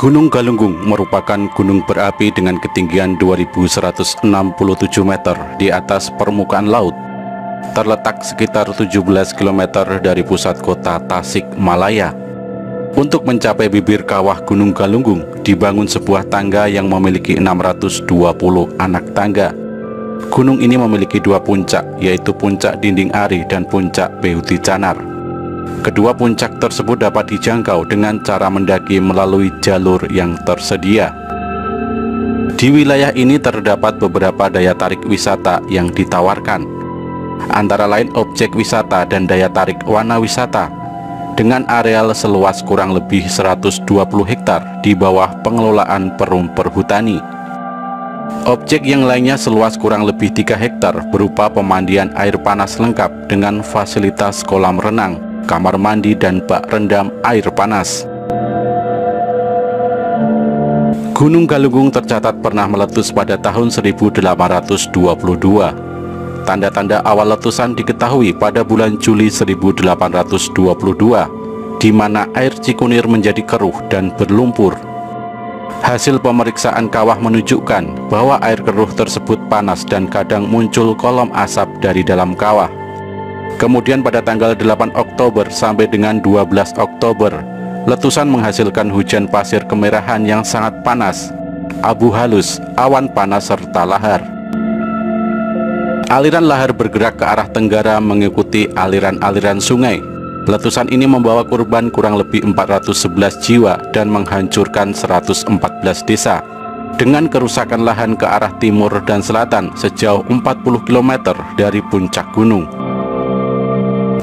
Gunung Galunggung merupakan gunung berapi dengan ketinggian 2167 meter di atas permukaan laut. Terletak sekitar 17 km dari pusat kota Tasikmalaya. Untuk mencapai bibir kawah Gunung Galunggung, dibangun sebuah tangga yang memiliki 620 anak tangga. Gunung ini memiliki dua puncak, yaitu Puncak Dinding Ari dan Puncak Behuti Canar. Kedua puncak tersebut dapat dijangkau dengan cara mendaki melalui jalur yang tersedia. Di wilayah ini terdapat beberapa daya tarik wisata yang ditawarkan, antara lain objek wisata dan daya tarik wana wisata, dengan areal seluas kurang lebih 120 hektar di bawah pengelolaan Perum Perhutani. Objek yang lainnya seluas kurang lebih 3 hektar berupa pemandian air panas lengkap dengan fasilitas kolam renang, kamar mandi, dan bak rendam air panas. Gunung Galunggung tercatat pernah meletus pada tahun 1822. Tanda-tanda awal letusan diketahui pada bulan Juli 1822, di mana air Cikunir menjadi keruh dan berlumpur. Hasil pemeriksaan kawah menunjukkan bahwa air keruh tersebut panas dan kadang muncul kolom asap dari dalam kawah. Kemudian pada tanggal 8 Oktober sampai dengan 12 Oktober, letusan menghasilkan hujan pasir kemerahan yang sangat panas, abu halus, awan panas, serta lahar. Aliran lahar bergerak ke arah tenggara mengikuti aliran-aliran sungai. Letusan ini membawa korban kurang lebih 411 jiwa dan menghancurkan 114 desa, dengan kerusakan lahan ke arah timur dan selatan sejauh 40 km dari puncak gunung.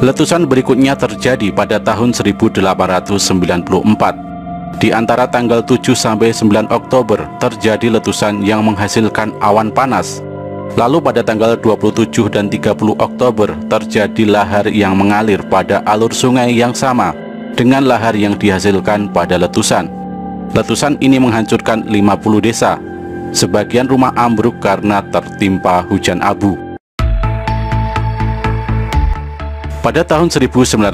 Letusan berikutnya terjadi pada tahun 1894. Di antara tanggal 7 sampai 9 Oktober terjadi letusan yang menghasilkan awan panas. Lalu pada tanggal 27 dan 30 Oktober terjadi lahar yang mengalir pada alur sungai yang sama dengan lahar yang dihasilkan pada letusan. Letusan ini menghancurkan 50 desa. Sebagian rumah ambruk karena tertimpa hujan abu. Pada tahun 1918,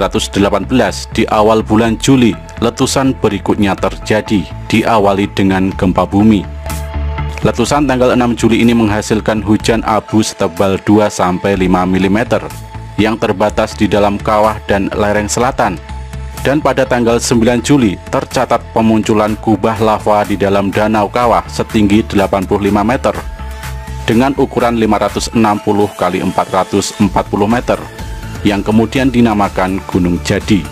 di awal bulan Juli, letusan berikutnya terjadi, diawali dengan gempa bumi. Letusan tanggal 6 Juli ini menghasilkan hujan abu setebal 2-5 mm yang terbatas di dalam kawah dan lereng selatan. Dan pada tanggal 9 Juli tercatat pemunculan kubah lava di dalam danau kawah setinggi 85 meter dengan ukuran 560 x 440 meter yang kemudian dinamakan Gunung Jadi.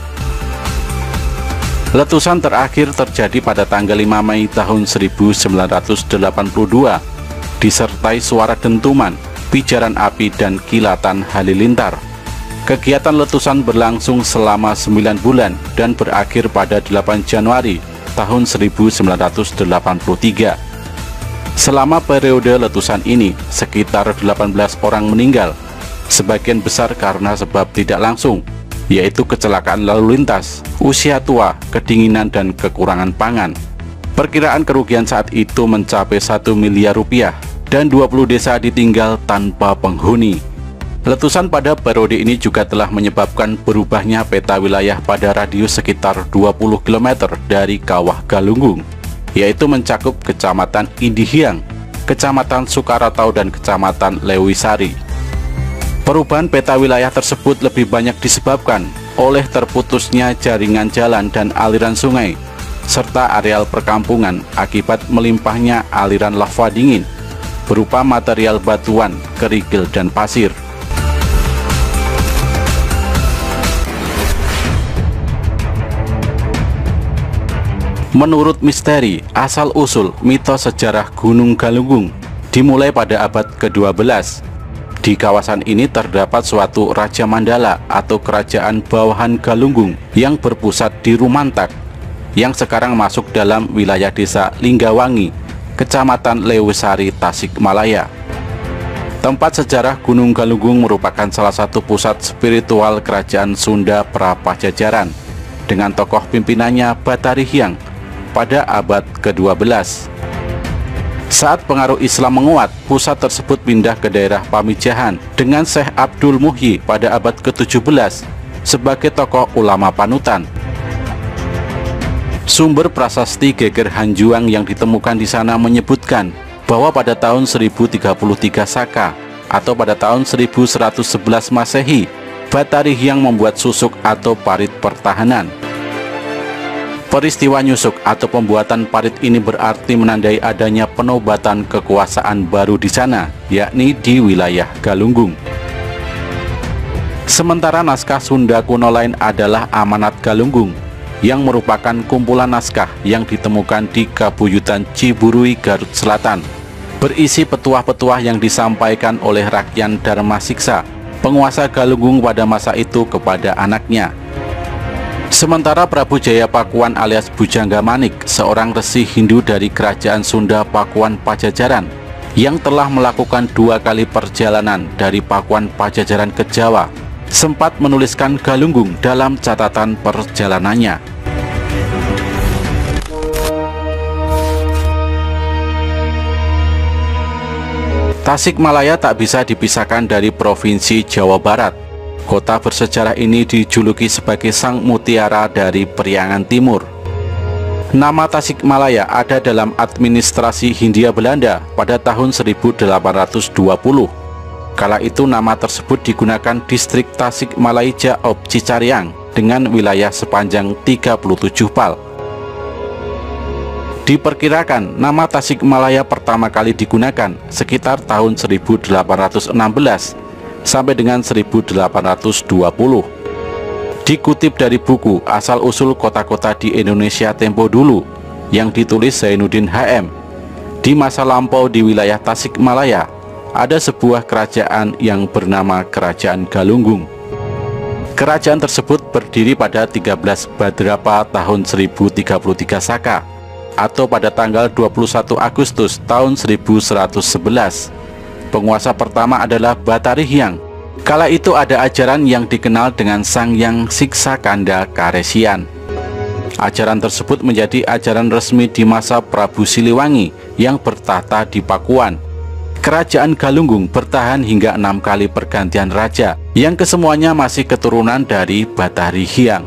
Letusan terakhir terjadi pada tanggal 5 Mei tahun 1982, disertai suara dentuman, pijaran api, dan kilatan halilintar. Kegiatan letusan berlangsung selama 9 bulan dan berakhir pada 8 Januari tahun 1983. Selama periode letusan ini, sekitar 18 orang meninggal, sebagian besar karena sebab tidak langsung, yaitu kecelakaan lalu lintas, usia tua, kedinginan, dan kekurangan pangan. Perkiraan kerugian saat itu mencapai 1 miliar rupiah dan 20 desa ditinggal tanpa penghuni. Letusan pada periode ini juga telah menyebabkan berubahnya peta wilayah pada radius sekitar 20 km dari Kawah Galunggung, yaitu mencakup Kecamatan Indihiang, Kecamatan Sukaratau, dan Kecamatan Lewisari. Perubahan peta wilayah tersebut lebih banyak disebabkan oleh terputusnya jaringan jalan dan aliran sungai, serta areal perkampungan akibat melimpahnya aliran lava dingin berupa material batuan, kerikil, dan pasir. Menurut misteri, asal-usul mitos sejarah Gunung Galunggung dimulai pada abad ke-12. Di kawasan ini terdapat suatu Raja Mandala atau Kerajaan Bawahan Galunggung yang berpusat di Rumantak, yang sekarang masuk dalam wilayah desa Linggawangi, Kecamatan Lewisari, Tasikmalaya. Tempat sejarah Gunung Galunggung merupakan salah satu pusat spiritual Kerajaan Sunda Prapajajaran, dengan tokoh pimpinannya Batari Hyang pada abad ke-12. Saat pengaruh Islam menguat, pusat tersebut pindah ke daerah Pamijahan dengan Syekh Abdul Muhyi pada abad ke-17 sebagai tokoh ulama panutan. Sumber prasasti Geger Hanjuang yang ditemukan di sana menyebutkan bahwa pada tahun 1033 Saka atau pada tahun 1111 Masehi, Batari Hyang membuat susuk atau parit pertahanan. Peristiwa nyusuk atau pembuatan parit ini berarti menandai adanya penobatan kekuasaan baru di sana, yakni di wilayah Galunggung. Sementara naskah Sunda kuno lain adalah Amanat Galunggung, yang merupakan kumpulan naskah yang ditemukan di Kabuyutan Ciburui, Garut Selatan, berisi petuah-petuah yang disampaikan oleh Rakyan Darmasiksa, penguasa Galunggung pada masa itu kepada anaknya. Sementara Prabu Jaya Pakuan alias Bujangga Manik, seorang resi Hindu dari kerajaan Sunda Pakuan Pajajaran, yang telah melakukan 2 kali perjalanan dari Pakuan Pajajaran ke Jawa, sempat menuliskan Galunggung dalam catatan perjalanannya. Tasikmalaya tak bisa dipisahkan dari Provinsi Jawa Barat. Kota bersejarah ini dijuluki sebagai Sang Mutiara dari Priangan Timur. Nama Tasikmalaya ada dalam administrasi Hindia Belanda pada tahun 1820. Kala itu nama tersebut digunakan distrik Tasikmalaya Ob Cicariang dengan wilayah sepanjang 37 pal. Diperkirakan nama Tasikmalaya pertama kali digunakan sekitar tahun 1816 sampai dengan 1820. Dikutip dari buku Asal-Usul Kota-Kota di Indonesia Tempo Dulu yang ditulis Zainuddin HM, di masa lampau di wilayah Tasikmalaya ada sebuah kerajaan yang bernama Kerajaan Galunggung. Kerajaan tersebut berdiri pada 13 Badrapa tahun 1033 Saka atau pada tanggal 21 Agustus tahun 1111. Penguasa pertama adalah Batari Hyang. Kala itu ada ajaran yang dikenal dengan Sangyang Siksakanda Karesian. Ajaran tersebut menjadi ajaran resmi di masa Prabu Siliwangi yang bertahta di Pakuan. Kerajaan Galunggung bertahan hingga 6 kali pergantian raja, yang kesemuanya masih keturunan dari Batari Hyang.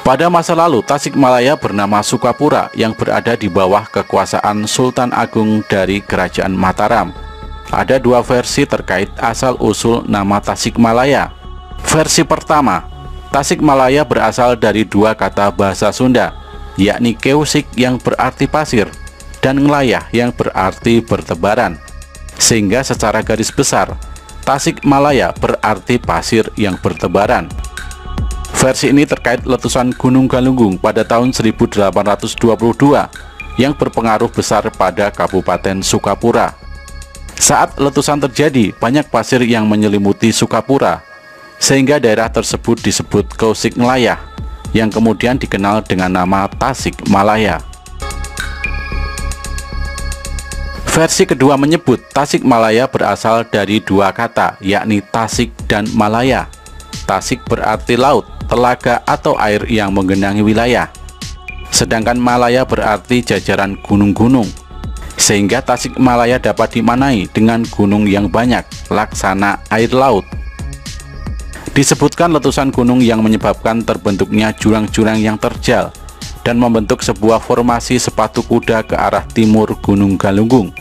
Pada masa lalu, Tasikmalaya bernama Sukapura yang berada di bawah kekuasaan Sultan Agung dari Kerajaan Mataram. Ada 2 versi terkait asal-usul nama Tasikmalaya. Versi pertama, Tasikmalaya berasal dari 2 kata bahasa Sunda, yakni keusik yang berarti pasir dan ngelayah yang berarti bertebaran. Sehingga secara garis besar, Tasikmalaya berarti pasir yang bertebaran. Versi ini terkait letusan Gunung Galunggung pada tahun 1822 yang berpengaruh besar pada Kabupaten Sukapura. Saat letusan terjadi, banyak pasir yang menyelimuti Sukapura, sehingga daerah tersebut disebut Keusik Ngelayah, yang kemudian dikenal dengan nama Tasikmalaya. Versi kedua menyebut Tasikmalaya berasal dari 2 kata, yakni Tasik dan Malaya. Tasik berarti laut, telaga atau air yang menggenangi wilayah. Sedangkan Malaya berarti jajaran gunung-gunung. Sehingga Tasikmalaya dapat dimaknai dengan gunung yang banyak, laksana air laut. Disebutkan letusan gunung yang menyebabkan terbentuknya jurang-jurang yang terjal dan membentuk sebuah formasi sepatu kuda ke arah timur Gunung Galunggung.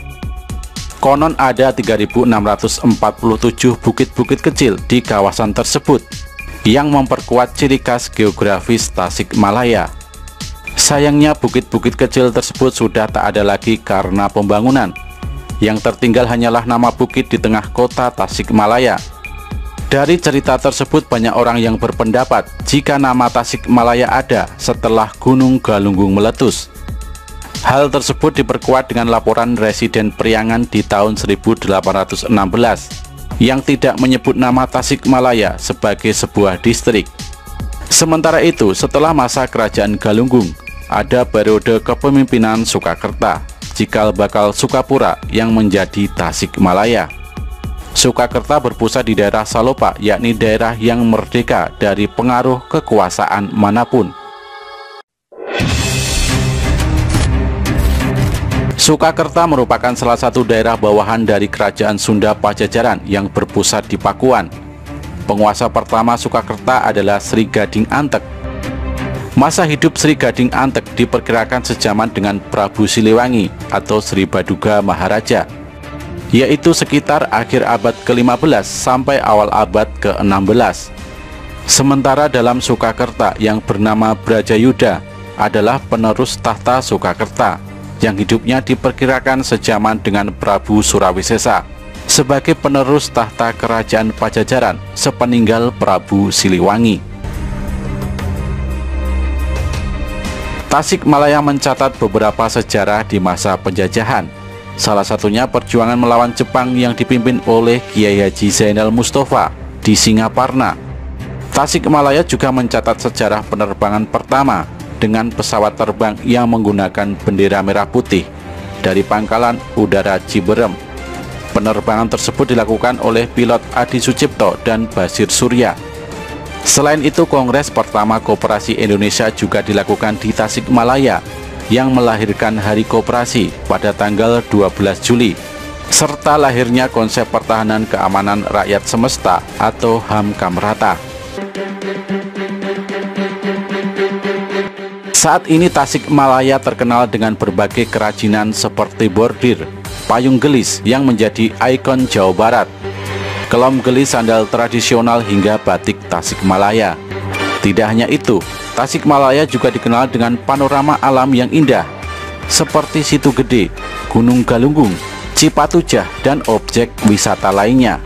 Konon ada 3.647 bukit-bukit kecil di kawasan tersebut yang memperkuat ciri khas geografis Tasikmalaya. Sayangnya bukit-bukit kecil tersebut sudah tak ada lagi karena pembangunan. Yang tertinggal hanyalah nama bukit di tengah kota Tasikmalaya. Dari cerita tersebut banyak orang yang berpendapat jika nama Tasikmalaya ada setelah Gunung Galunggung meletus. Hal tersebut diperkuat dengan laporan residen Priangan di tahun 1816 yang tidak menyebut nama Tasikmalaya sebagai sebuah distrik. Sementara itu, setelah masa kerajaan Galunggung, ada periode kepemimpinan Sukakerta, cikal bakal Sukapura yang menjadi Tasikmalaya. Sukakerta berpusat di daerah Salopa, yakni daerah yang merdeka dari pengaruh kekuasaan manapun. Sukakerta merupakan salah satu daerah bawahan dari Kerajaan Sunda Pajajaran yang berpusat di Pakuan. Penguasa pertama Sukakerta adalah Sri Gading Antek Masa hidup Sri Gading Antek diperkirakan sejaman dengan Prabu Siliwangi atau Sri Baduga Maharaja, yaitu sekitar akhir abad ke-15 sampai awal abad ke-16. Sementara dalam Sukakerta yang bernama Brajayuda adalah penerus tahta Sukakerta yang hidupnya diperkirakan sejaman dengan Prabu Surawisesa sebagai penerus tahta kerajaan Pajajaran sepeninggal Prabu Siliwangi. Tasikmalaya mencatat beberapa sejarah di masa penjajahan. Salah satunya perjuangan melawan Jepang yang dipimpin oleh Kiai Haji Zainal Mustafa di Singaparna. Tasikmalaya juga mencatat sejarah penerbangan pertama dengan pesawat terbang yang menggunakan bendera merah putih dari Pangkalan Udara Ciberem. Penerbangan tersebut dilakukan oleh pilot Adi Sucipto dan Basir Surya. Selain itu, Kongres pertama Koperasi Indonesia juga dilakukan di Tasikmalaya yang melahirkan Hari Koperasi pada tanggal 12 Juli, serta lahirnya konsep pertahanan keamanan rakyat semesta atau HAM Kamrata. Saat ini Tasikmalaya terkenal dengan berbagai kerajinan seperti bordir, payung gelis yang menjadi ikon Jawa Barat, kelom gelis sandal tradisional hingga batik Tasikmalaya. Tidak hanya itu, Tasikmalaya juga dikenal dengan panorama alam yang indah seperti Situ Gede, Gunung Galunggung, Cipatujah, dan objek wisata lainnya.